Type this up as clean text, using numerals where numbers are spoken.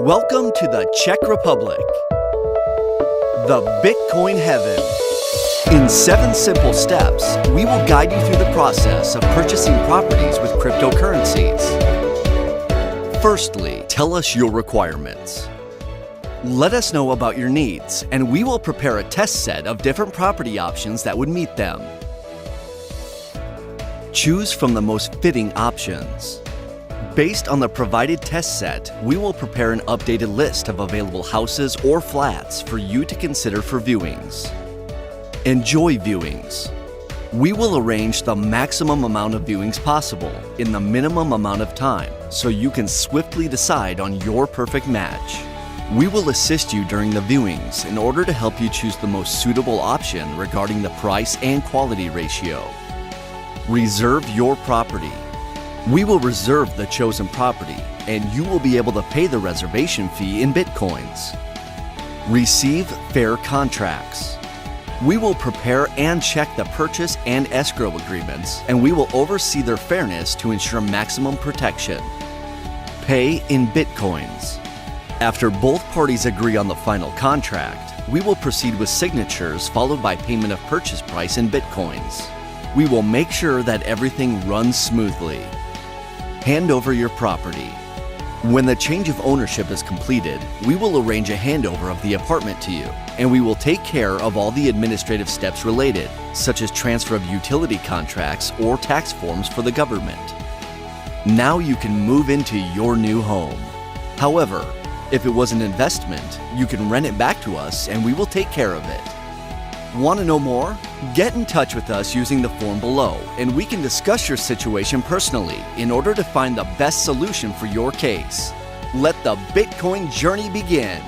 Welcome to the Czech Republic, the Bitcoin heaven. In 7 simple steps, we will guide you through the process of purchasing properties with cryptocurrencies. Firstly, tell us your requirements. Let us know about your needs, and we will prepare a test set of different property options that would meet them. Choose from the most fitting options. Based on the provided test set, we will prepare an updated list of available houses or flats for you to consider for viewings. Enjoy viewings. We will arrange the maximum amount of viewings possible in the minimum amount of time so you can swiftly decide on your perfect match. We will assist you during the viewings in order to help you choose the most suitable option regarding the price and quality ratio. Reserve your property. We will reserve the chosen property, and you will be able to pay the reservation fee in Bitcoins. Receive fair contracts. We will prepare and check the purchase and escrow agreements, and we will oversee their fairness to ensure maximum protection. Pay in Bitcoins. After both parties agree on the final contract, we will proceed with signatures followed by payment of purchase price in Bitcoins. We will make sure that everything runs smoothly. Hand over your property. When the change of ownership is completed, we will arrange a handover of the apartment to you, and we will take care of all the administrative steps related, such as transfer of utility contracts or tax forms for the government. Now you can move into your new home. However, if it was an investment, you can rent it back to us and we will take care of it. Want to know more? Get in touch with us using the form below, and we can discuss your situation personally in order to find the best solution for your case. Let the Bitcoin journey begin.